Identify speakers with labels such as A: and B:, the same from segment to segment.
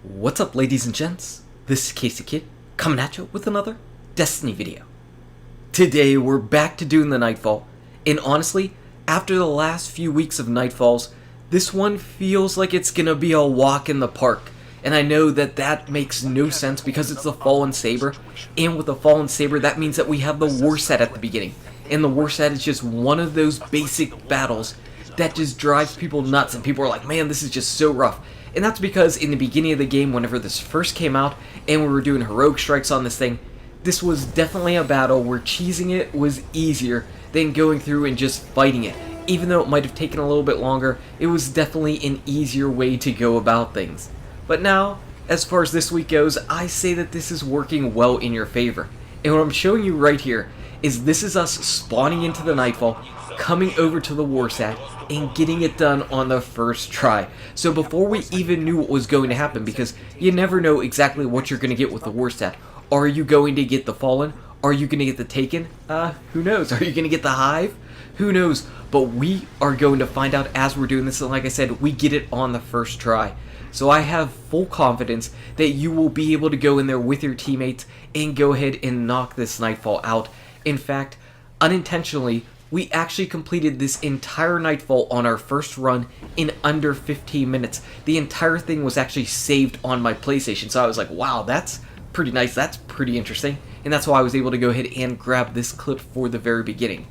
A: What's up, ladies and gents? This is KSigKid coming at you with another Destiny video. Today we're back to doing the Nightfall, and honestly, after the last few weeks of Nightfalls, this one feels like it's gonna be a walk in the park. And I know that that makes no sense because it's the Fallen SABER, and with the Fallen SABER that means that we have the war set at the beginning. And the war set is just one of those basic battles that just drives people nuts, and people are like, man, this is just so rough. And that's because in the beginning of the game, whenever this first came out and we were doing heroic strikes on this thing, this was definitely a battle where cheesing it was easier than going through and just fighting it. Even though it might have taken a little bit longer, it was definitely an easier way to go about things. But now, as far as this week goes, I say that this is working well in your favor. And what I'm showing you right here is this is us spawning into the Nightfall, coming over to the war set, and getting it done on the first try. So before we even knew what was going to happen, because you never know exactly what you're going to get with the war set. Are you going to get the Fallen? Are you going to get the Taken? Who knows? Are you going to get the Hive? Who knows? But we are going to find out as we're doing this, and like I said, we get it on the first try. So I have full confidence that you will be able to go in there with your teammates and go ahead and knock this Nightfall out. In fact, unintentionally, we actually completed this entire Nightfall on our first run in under 15 minutes. The entire thing was actually saved on my PlayStation, so I was like, wow, that's pretty nice, that's pretty interesting. And that's why I was able to go ahead and grab this clip for the very beginning.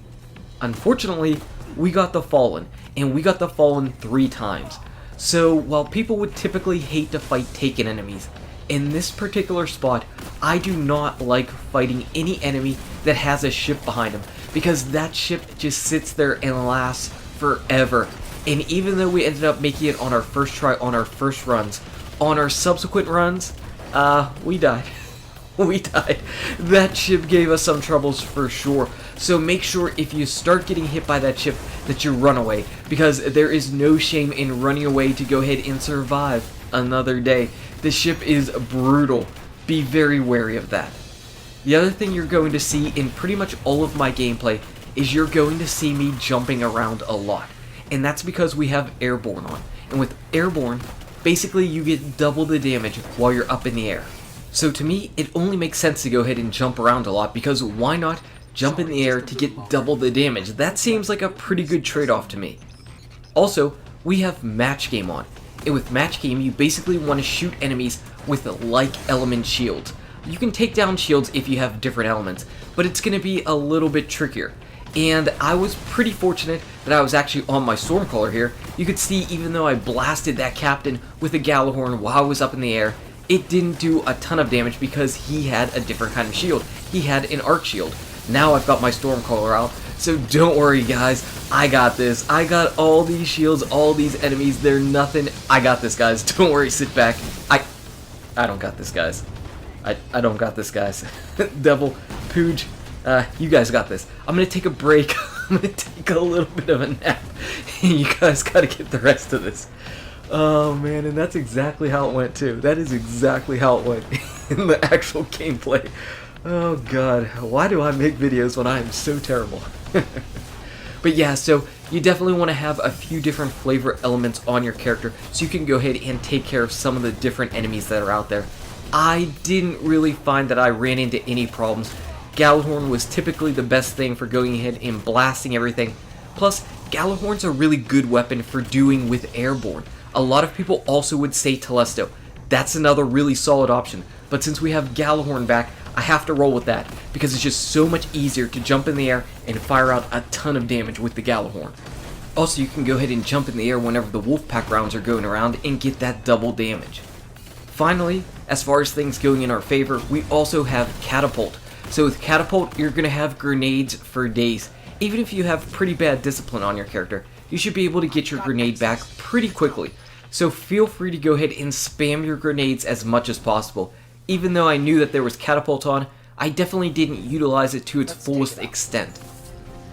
A: Unfortunately, we got the Fallen, and we got the Fallen 3 times. So while people would typically hate to fight Taken enemies, in this particular spot, I do not like fighting any enemy that has a ship behind him, because that ship just sits there and lasts forever. And even though we ended up making it on our first try, on our first runs, on our subsequent runs, we died. We died. That ship gave us some troubles for sure. So make sure if you start getting hit by that ship that you run away, because there is no shame in running away to go ahead and survive another day. The ship is brutal. Be very wary of that. The other thing you're going to see in pretty much all of my gameplay is you're going to see me jumping around a lot. And that's because we have Airborne on. And with Airborne, basically you get double the damage while you're up in the air. So to me, it only makes sense to go ahead and jump around a lot, because why not jump in the air to get double the damage? That seems like a pretty good trade-off to me. Also, we have Match Game on. And with Match Game, you basically want to shoot enemies with like element shields. You can take down shields if you have different elements, but it's going to be a little bit trickier. And I was pretty fortunate that I was actually on my Stormcaller here. You could see even though I blasted that captain with a Gjallarhorn while I was up in the air, it didn't do a ton of damage because he had a different kind of shield. He had an arc shield. Now I've got my Stormcaller out, so don't worry guys, I got this. I got all these shields, all these enemies, they're nothing. I got this, guys. Don't worry, sit back. I don't got this, guys. I don't got this, guys. Devil, Pooj, you guys got this. I'm gonna take a break. I'm gonna take a little bit of a nap. You guys gotta get the rest of this. Oh man, and that's exactly how it went too. That is exactly how it went in the actual gameplay. Oh god, why do I make videos when I am so terrible? But yeah, so you definitely want to have a few different flavor elements on your character so you can go ahead and take care of some of the different enemies that are out there. I didn't really find that I ran into any problems. Gjallarhorn was typically the best thing for going ahead and blasting everything. Plus, Gjallarhorn's a really good weapon for doing with Airborne. A lot of people also would say Telesto. That's another really solid option. But since we have Gjallarhorn back, I have to roll with that, because it's just so much easier to jump in the air and fire out a ton of damage with the Gjallarhorn. Also, you can go ahead and jump in the air whenever the Wolfpack rounds are going around and get that double damage. Finally, as far as things going in our favor, we also have Catapult. So with Catapult, you're going to have grenades for days. Even if you have pretty bad discipline on your character, you should be able to get your grenade back pretty quickly. So feel free to go ahead and spam your grenades as much as possible. Even though I knew that there was Catapult on, I definitely didn't utilize it to its fullest extent.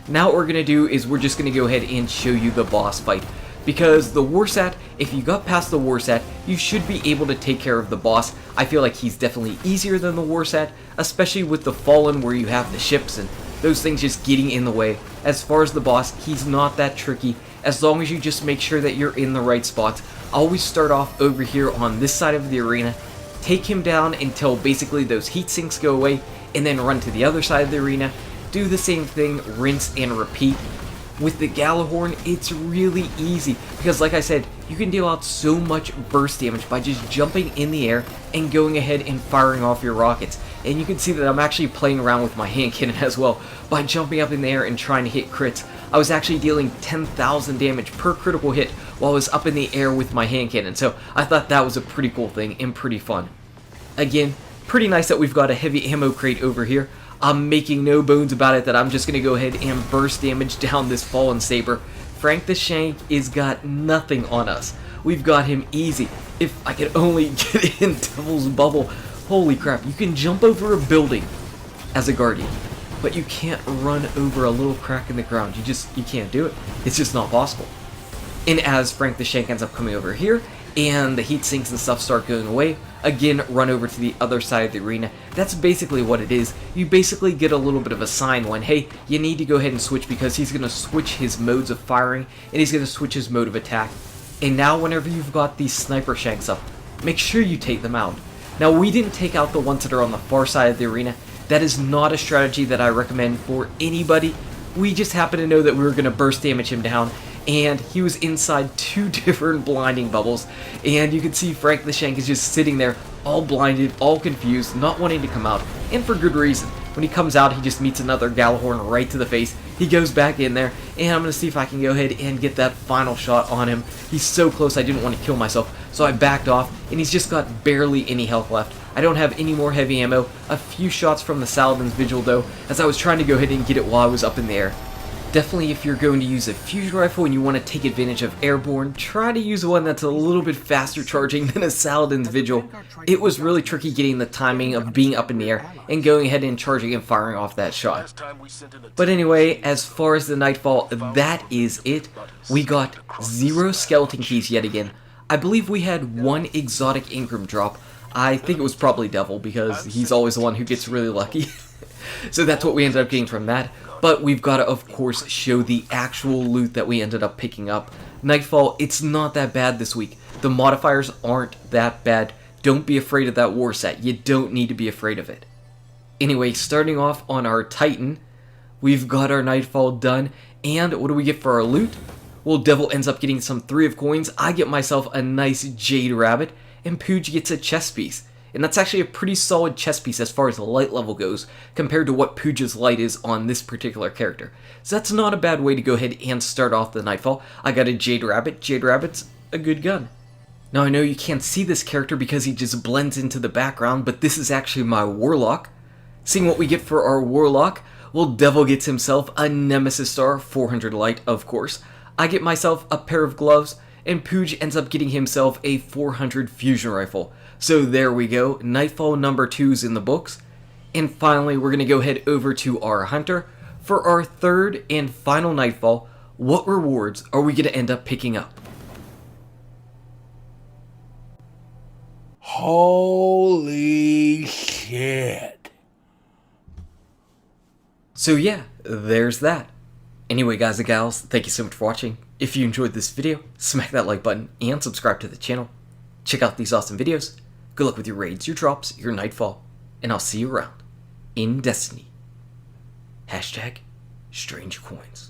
A: Now what we're going to do is we're just going to go ahead and show you the boss fight. Because the war set, if you got past the war set, you should be able to take care of the boss. I feel like he's definitely easier than the war set, especially with the Fallen where you have the ships and those things just getting in the way. As far as the boss, he's not that tricky, as long as you just make sure that you're in the right spots. I always start off over here on this side of the arena, take him down until basically those heat sinks go away, and then run to the other side of the arena, do the same thing, rinse and repeat. With the Gjallarhorn, it's really easy, because like I said, you can deal out so much burst damage by just jumping in the air and going ahead and firing off your rockets. And you can see that I'm actually playing around with my hand cannon as well, by jumping up in the air and trying to hit crits. I was actually dealing 10,000 damage per critical hit while I was up in the air with my hand cannon, so I thought that was a pretty cool thing and pretty fun. Again, pretty nice that we've got a heavy ammo crate over here. I'm making no bones about it that I'm just going to go ahead and burst damage down this Fallen SABER. Frank the Shank is got nothing on us. We've got him easy. If I could only get in Devil's Bubble. Holy crap, you can jump over a building as a Guardian, but you can't run over a little crack in the ground. You can't do it. It's just not possible. And as Frank the Shank ends up coming over here, and the heat sinks and stuff start going away, again, run over to the other side of the arena. That's basically what it is. You basically get a little bit of a sign when, hey, you need to go ahead and switch, because he's going to switch his modes of firing, and he's going to switch his mode of attack. And now whenever you've got these sniper shanks up, make sure you take them out. Now, we didn't take out the ones that are on the far side of the arena. That is not a strategy that I recommend for anybody. We just happened to know that we were going to burst damage him down, and he was inside 2 different blinding bubbles, and you can see Frank the Shank is just sitting there all blinded, all confused, not wanting to come out, and for good reason. When he comes out, he just meets another Gjallarhorn right to the face. He goes back in there, and I'm going to see if I can go ahead and get that final shot on him. He's so close I didn't want to kill myself, so I backed off, and he's just got barely any health left. I don't have any more heavy ammo. A few shots from the Saladin's Vigil though, as I was trying to go ahead and get it while I was up in the air. Definitely, if you're going to use a fusion rifle and you want to take advantage of airborne, try to use one that's a little bit faster charging than a Saladin's Vigil. It was really tricky getting the timing of being up in the air and going ahead and charging and firing off that shot. But anyway, as far as the Nightfall, that is it. We got 0 skeleton keys yet again. I believe we had 1 exotic Ingram drop. I think it was probably Devil, because he's always the one who gets really lucky. So that's what we ended up getting from that. But we've got to, of course, show the actual loot that we ended up picking up. Nightfall, it's not that bad this week. The modifiers aren't that bad. Don't be afraid of that war set. You don't need to be afraid of it. Anyway, starting off on our Titan, we've got our Nightfall done. And what do we get for our loot? Well, Devil ends up getting some 3 of coins. I get myself a nice Jade Rabbit. And Pooj gets a chest piece. And that's actually a pretty solid chest piece as far as the light level goes, compared to what Pooj's light is on this particular character. So that's not a bad way to go ahead and start off the Nightfall. I got a Jade Rabbit. Jade Rabbit's a good gun. Now I know you can't see this character because he just blends into the background, but this is actually my Warlock. Seeing what we get for our Warlock, well, Devil gets himself a Nemesis Star, 400 light, of course. I get myself a pair of gloves, and Pooj ends up getting himself a 400 fusion rifle. So there we go, Nightfall number 2's in the books. And finally, we're going to go head over to our Hunter. For our 3rd and final Nightfall, what rewards are we going to end up picking up?
B: Holy shit.
A: So yeah, there's that. Anyway, guys and gals, thank you so much for watching. If you enjoyed this video, smack that like button and subscribe to the channel. Check out these awesome videos. Good luck with your raids, your drops, your Nightfall, and I'll see you around in Destiny. #StrangeCoins.